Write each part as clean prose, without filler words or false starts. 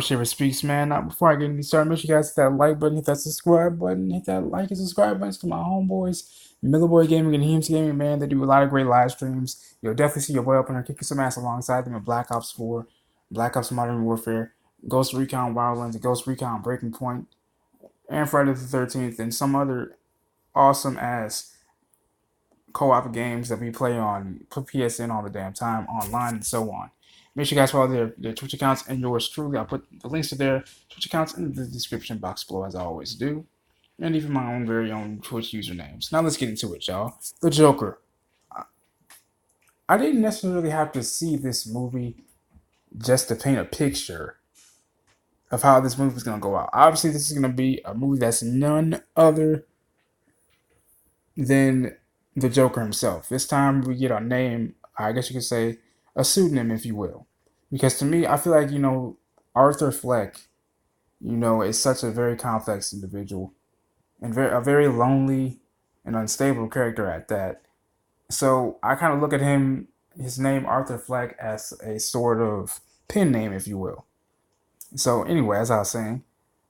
Shafferspeeks, man. Before I get any started, make sure you guys hit that like button, hit that subscribe button, hit that like and subscribe buttons to my homeboys, Millaboy Gaming and Heemz Gaming, man. They do a lot of great live streams. You'll definitely see your boy up in there kicking some ass alongside them in Black Ops 4, Black Ops Modern Warfare, Ghost Recon Wildlands, and Ghost Recon Breaking Point, and Friday the 13th, and some other awesome ass co-op games that we play on PSN all the damn time, online, and so on. Make sure you guys follow their Twitch accounts and yours truly. I'll put the links to their Twitch accounts in the description box below, as I always do. And even my own very own Twitch usernames. Now let's get into it, y'all. The Joker. I didn't necessarily have to see this movie just to paint a picture of how this movie is going to go out. Obviously, this is going to be a movie that's none other than the Joker himself. This time we get a name, I guess you could say, a pseudonym, if you will. Because to me, I feel like, Arthur Fleck, is such a very complex individual and a very lonely and unstable character at that. So I kind of look at his name, Arthur Fleck, as a sort of pen name, if you will. So anyway, as I was saying,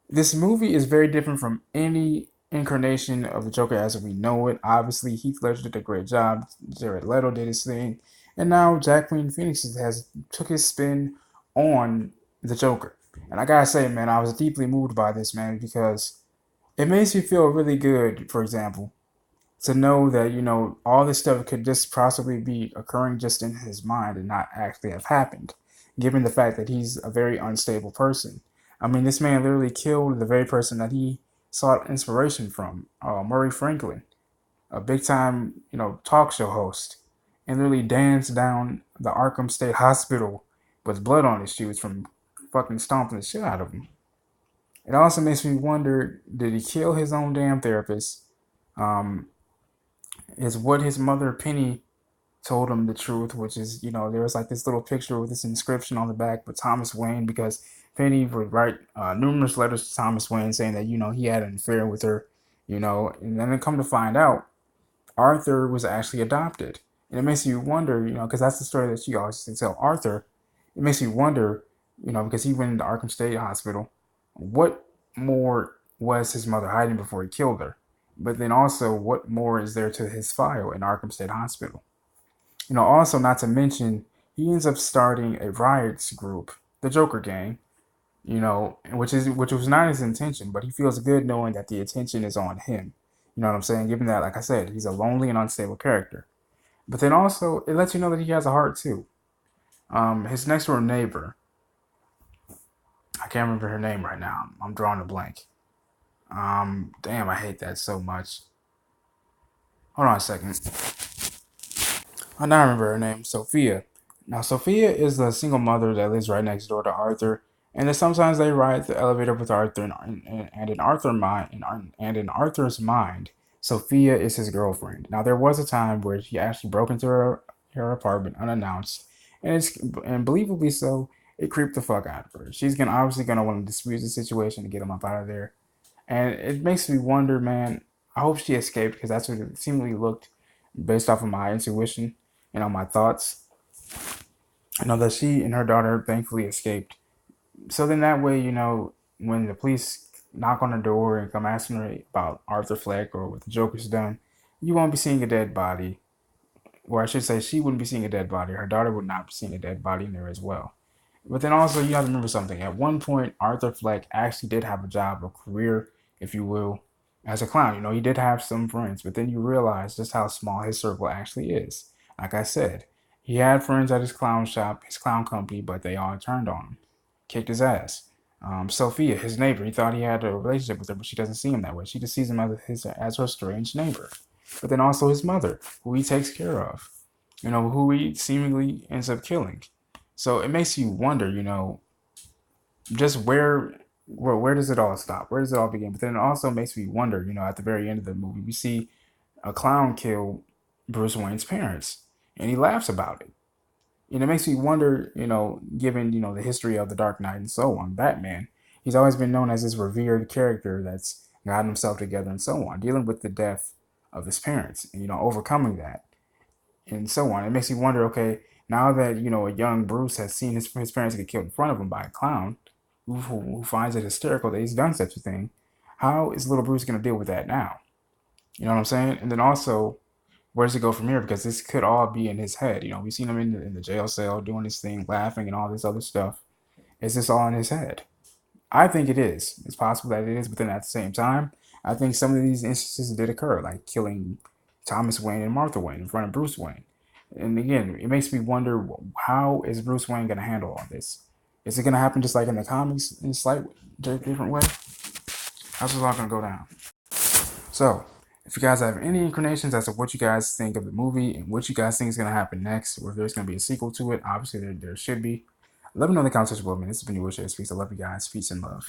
this movie is very different from any incarnation of the Joker as we know it. Obviously, Heath Ledger did a great job. Jared Leto did his thing, and now Joaquin Phoenix has took his spin on the Joker. And I gotta say, man, I was deeply moved by this, man, because it makes me feel really good. For example, to know that all this stuff could just possibly be occurring just in his mind and not actually have happened, given the fact that he's a very unstable person. I mean, this man literally killed the very person that he sought inspiration from, Murray Franklin, a big time talk show host, and literally danced down the Arkham State Hospital with blood on his shoes from fucking stomping the shit out of him. It also makes me wonder, did he kill his own damn therapist? Um, is what his mother Penny told him the truth, which is, there was like this little picture with this inscription on the back with Thomas Wayne, because Penny would write numerous letters to Thomas Wayne saying that, he had an affair with her, and then come to find out, Arthur was actually adopted. And it makes you wonder, because that's the story that she always used to tell Arthur. It makes you wonder, because he went into Arkham State Hospital, what more was his mother hiding before he killed her? But then also, what more is there to his file in Arkham State Hospital? Also not to mention, he ends up starting a riots group, the Joker Gang, which was not his intention, but he feels good knowing that the attention is on him. You know what I'm saying? Given that, like I said, he's a lonely and unstable character. But then also, it lets you know that he has a heart too. His next door neighbor, I can't remember her name right now. I'm drawing a blank. Damn, I hate that so much. Hold on a second. I now remember her name, Sophia. Now, Sophia is the single mother that lives right next door to Arthur, and then sometimes they ride the elevator with Arthur, and in Arthur's mind, Sophia is his girlfriend. Now, there was a time where she actually broke into her apartment unannounced, and believably so, it creeped the fuck out of her. She's obviously gonna want to dispute the situation to get him up out of there, and it makes me wonder, man. I hope she escaped because that's what it seemingly looked based off of my intuition and on my thoughts. I know that she and her daughter thankfully escaped. So then that way, when the police knock on her door and come asking her about Arthur Fleck or what the Joker's done, you won't be seeing a dead body. Or I should say, she wouldn't be seeing a dead body. Her daughter would not be seeing a dead body in there as well. But then also, you have to remember something. At one point, Arthur Fleck actually did have a job, a career, if you will, as a clown. He did have some friends, but then you realize just how small his circle actually is. Like I said, he had friends at his clown shop, his clown company, but they all turned on him, kicked his ass. Sophia, his neighbor, he thought he had a relationship with her, but she doesn't see him that way. She just sees him as her strange neighbor. But then also his mother, who he takes care of, who he seemingly ends up killing. So it makes you wonder, just where does it all stop? Where does it all begin? But then it also makes me wonder, at the very end of the movie, we see a clown kill Bruce Wayne's parents, and he laughs about it. And it makes me wonder, given, the history of the Dark Knight and so on, Batman, he's always been known as this revered character that's gotten himself together and so on, dealing with the death of his parents, and, overcoming that and so on. It makes me wonder, okay, now that, a young Bruce has seen his parents get killed in front of him by a clown, who finds it hysterical that he's done such a thing. How is little Bruce going to deal with that now? You know what I'm saying? And then also, where does it go from here? Because this could all be in his head. You know, we've seen him in the jail cell doing this thing, laughing and all this other stuff. Is this all in his head? I think it is. It's possible that it is, but then at the same time, I think some of these instances did occur, like killing Thomas Wayne and Martha Wayne in front of Bruce Wayne. And again, it makes me wonder, how is Bruce Wayne going to handle all this? Is it going to happen just like in the comics in a slight different way? How's this all going to go down? So, if you guys have any inclinations as to what you guys think of the movie and what you guys think is going to happen next, or if there's going to be a sequel to it, obviously there should be. Let me know in the comments below, man. This has been your Shafferspeeks. I love you guys. Peace and love.